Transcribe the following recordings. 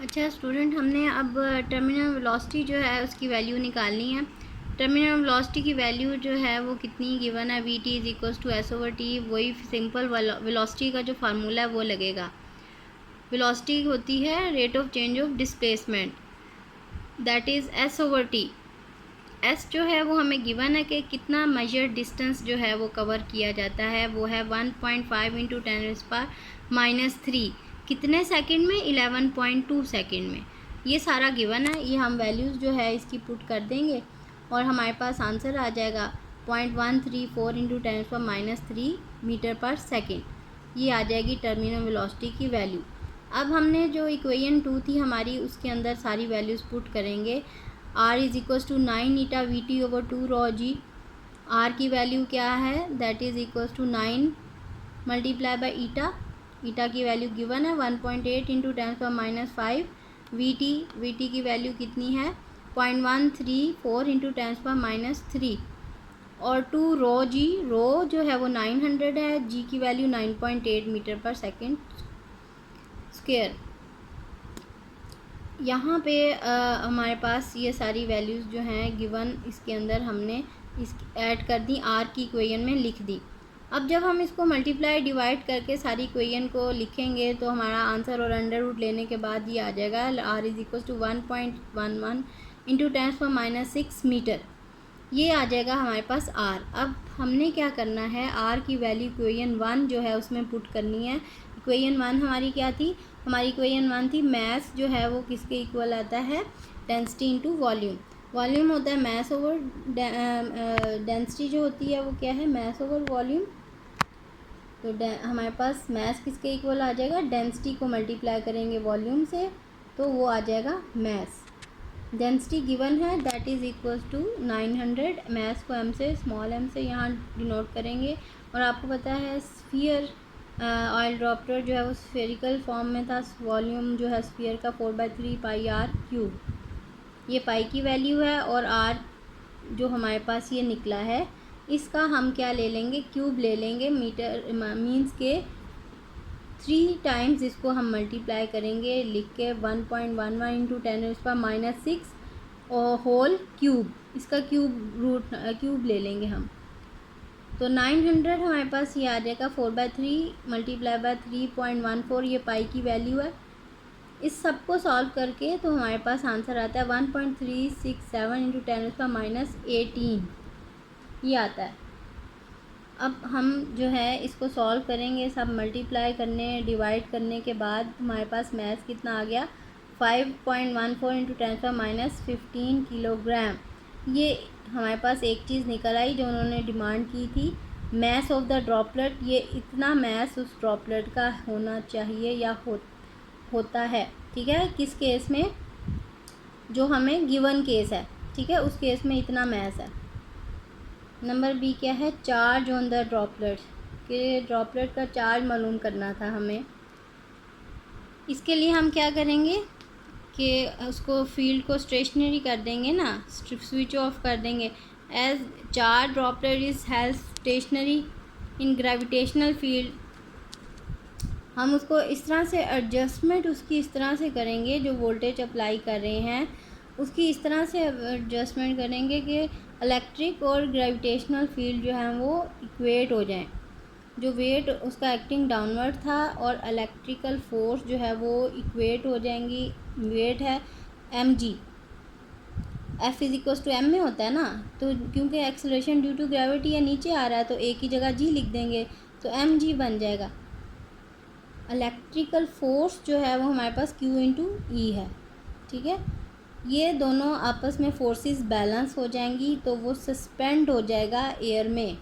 अच्छा स्टूडेंट, हमने अब टर्मिनल वेलोसिटी जो है उसकी वैल्यू निकालनी है। टर्मिनल वेलोसिटी की वैल्यू जो है वो कितनी गिवन है, V T is equals to S over T. वही सिंपल वेलोसिटी का जो फार्मूला है वो लगेगा। वेलोसिटी होती है rate of change of displacement, that is S over T. S जो है वो हमें गिवन है कि कितना मेजर डिस्टेंस जो है वो कवर किया जाता है, वो है 1.5 इंटू 10⁻³ कितने सेकंड में, 11.2 सेकंड में। ये सारा गिवन है, ये हम वैल्यूज़ जो है इसकी पुट कर देंगे और हमारे पास आंसर आ जाएगा 0.134 इंटू 10⁻³ मीटर पर सेकंड। ये आ जाएगी टर्मिनल वेलोसिटी की वैल्यू। अब हमने जो इक्वेशन 2 थी हमारी, उसके अंदर सारी वैल्यूज़ पुट करेंगे। r is equals to 9 eta V T over 2 rho G. r की वैल्यू क्या है, that is equals to 9 multiply by eta. Eta की वैल्यू गिवन है 1.8 इंटू 10⁻⁵। वी टी की वैल्यू कितनी है, 0.134 इंटू 10⁻³ और 2 रो जी। रो जो है वो 900 है, जी की वैल्यू 9.8 मीटर पर सेकेंड स्क्वायर। यहाँ पे हमारे पास ये सारी वैल्यूज़ जो हैं गिवन, इसके अंदर हमने इस ऐड कर दी, आर की इक्वेशन में लिख दी। अब जब हम इसको मल्टीप्लाई डिवाइड करके सारी इक्वेशन को लिखेंगे तो हमारा आंसर और अंडर रूट लेने के बाद ये आ जाएगा, R is equal to 1.11 into 10⁻⁶ metre. ये आ जाएगा हमारे पास आर। अब हमने क्या करना है, आर की वैल्यू इक्वेशन 1 जो है उसमें पुट करनी है। इक्वेशन 1 हमारी क्या थी, हमारी इक्वेशन 1 थी मैस जो है वो किसके इक्वल आता है, डेंसिटी इंटू वॉल्यूम। वॉल्यूम होता है मैस ओवर डेंसिटी, जो होती है वो क्या है, मैस ओवर वॉल्यूम। तो हमारे पास मैस किसके इक्वल आ जाएगा, डेंसिटी को मल्टीप्लाई करेंगे वॉल्यूम से तो वो आ जाएगा मैस। डेंसिटी गिवन है that is equals to 900। Mass को एम से, स्मॉल एम से यहाँ डिनोट करेंगे। और आपको पता है स्फीयर ऑयल ड्रॉपटर जो है वो स्फेरिकल फॉर्म में था। वॉल्यूम जो है स्फीयर का 4/3 पाई आर क्यूब, ये पाई की वैल्यू है। और आर जो हमारे पास ये निकला है, इसका हम क्या ले लेंगे, क्यूब ले लेंगे। मीटर मीन्स के 3 टाइम्स इसको हम मल्टीप्लाई करेंगे लिख के 1.11 इंटू 10⁻⁶ और होल क्यूब, इसका क्यूब ले लेंगे हम। तो 900 हमारे पास ये आ जाएगा 4/3 मल्टीप्लाई बाय 3.14, ये पाई की वैल्यू है। इस सब को सॉल्व करके तो हमारे पास आंसर आता है 1.367 इंटू 10⁻18, ये आता है। अब हम जो है इसको सॉल्व करेंगे, सब मल्टीप्लाई करने डिवाइड करने के बाद हमारे पास मैथ कितना आ गया, 5.14 इंटू 10⁻15 किलोग्राम। ये हमारे पास एक चीज़ निकल आई जो उन्होंने डिमांड की थी, मैस ऑफ द ड्रॉपलेट। ये इतना मैस उस ड्रॉपलेट का होना चाहिए या होता है, ठीक है। किस केस में, जो हमें गिवन केस है, ठीक है, उस केस में इतना मैस है। नंबर बी क्या है, चार्ज ऑन द ड्रॉपलेट, के ड्रॉपलेट का चार्ज मालूम करना था हमें। इसके लिए हम क्या करेंगे कि उसको फील्ड को स्टेशनरी कर देंगे ना, स्विच ऑफ कर देंगे। As charge droplet is held stationary in gravitational field, हम उसको इस तरह से एडजस्टमेंट उसकी इस तरह से करेंगे, जो वोल्टेज अप्लाई कर रहे हैं उसकी इस तरह से एडजस्टमेंट करेंगे कि इलेक्ट्रिक और ग्रेविटेशनल फील्ड जो है वो इक्वेट हो जाएं। जो वेट उसका एक्टिंग डाउनवर्ड था और इलेक्ट्रिकल फोर्स जो है वो इक्वेट हो जाएंगी। वेट है M G, F is equals to M में होता है ना, तो क्योंकि एक्सेलरेशन ड्यू टू ग्रेविटी है नीचे आ रहा है तो ए की जगह जी लिख देंगे तो एम जी बन जाएगा। इलेक्ट्रिकल फोर्स जो है वो हमारे पास Q इंटू ई है, ठीक है। ये दोनों आपस में फोर्सेस बैलेंस हो जाएंगी तो वो सस्पेंड हो जाएगा एयर में।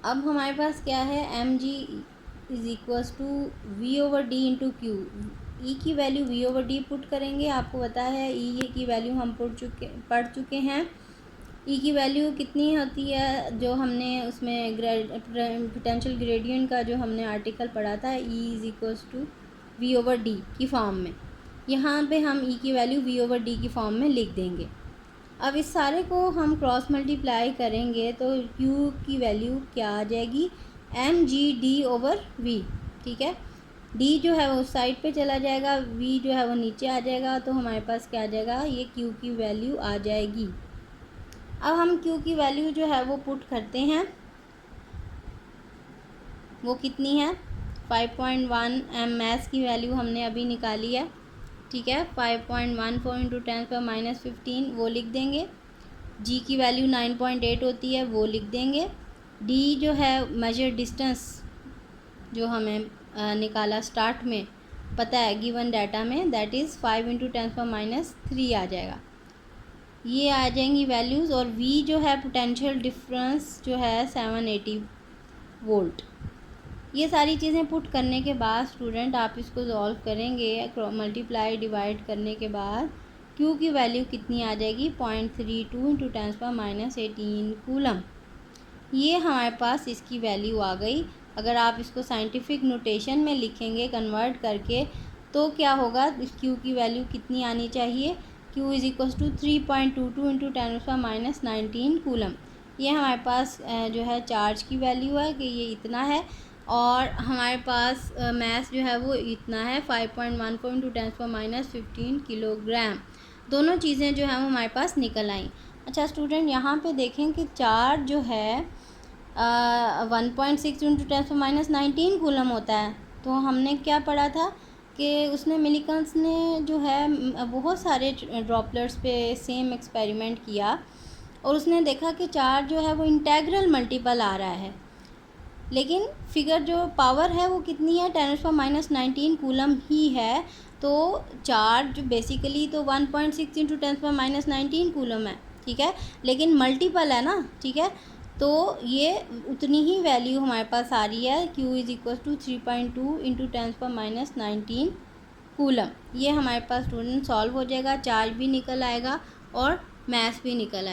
अब हमारे पास क्या है, M G is equals to V over D into Q. E की value V over D put करेंगे, आपको पता है ई की वैल्यू हम पढ़ चुके हैं। ई की वैल्यू कितनी होती है, जो हमने उसमें पोटेंशियल ग्रेडियंट का जो हमने आर्टिकल पढ़ा था, E is equals to V over D की फॉर्म में। यहाँ पे हम ई की वैल्यू वी ओवर डी की फॉर्म में लिख देंगे। अब इस सारे को हम क्रॉस मल्टीप्लाई करेंगे तो क्यू की वैल्यू क्या आ जाएगी, M G D over V, ठीक है। डी जो है वो उस साइड पे चला जाएगा, वी जो है वो नीचे आ जाएगा, तो हमारे पास क्या आ जाएगा, ये क्यू की वैल्यू आ जाएगी। अब हम क्यू की वैल्यू जो है वो पुट करते हैं, वो कितनी है 5.1 एम की वैल्यू हमने अभी निकाली है, ठीक है। 5.14 इंटू 10⁻⁻15 वो लिख देंगे। जी की वैल्यू 9.8 होती है, वो लिख देंगे। डी जो है मेजर डिस्टेंस जो हमें निकाला स्टार्ट में पता है गिवन डाटा में, दैट इज़ 5 इंटू 10⁻³ आ जाएगा। ये आ जाएंगी वैल्यूज़। और वी जो है पोटेंशियल डिफरेंस जो है 780 वोल्ट। ये सारी चीज़ें पुट करने के बाद स्टूडेंट आप इसको सॉल्व करेंगे, मल्टीप्लाई डिवाइड करने के बाद क्यू की वैल्यू कितनी आ जाएगी 0.32 इंटू 10⁻18 कूलम। ये हमारे पास इसकी वैल्यू आ गई। अगर आप इसको साइंटिफिक नोटेशन में लिखेंगे कन्वर्ट करके तो क्या होगा, इस क्यू की वैल्यू कितनी आनी चाहिए, Q is equals to 3.22 into 10⁻19 coulomb. ये हमारे पास जो है चार्ज की वैल्यू है कि ये इतना है, और हमारे पास मास जो है वो इतना है 5.14 इंटू 10⁻15 किलोग्राम। दोनों चीज़ें जो हैं वो हमारे पास निकल आई। अच्छा स्टूडेंट, यहाँ पे देखें कि चार्ज जो है 1.6 इंटू 10⁻19 कूलम होता है। तो हमने क्या पढ़ा था कि उसने मिलिकन्स ने जो है बहुत सारे ड्रॉपलेट्स पे सेम एक्सपेरिमेंट किया और उसने देखा कि चार्ज जो है वो इंटेग्रल मल्टीपल आ रहा है, लेकिन फिगर जो पावर है वो कितनी है 10⁻19 कूलम ही है। तो चार्ज बेसिकली तो 1.6 इंटू 10⁻19 कूलम है, ठीक है, लेकिन मल्टीपल है ना, ठीक है। तो ये उतनी ही वैल्यू हमारे पास आ रही है, Q is equal to 3.2 into 10⁻19 coulomb. ये हमारे पास स्टूडेंट सॉल्व हो जाएगा, चार्ज भी निकल आएगा और मास भी निकल आएगा।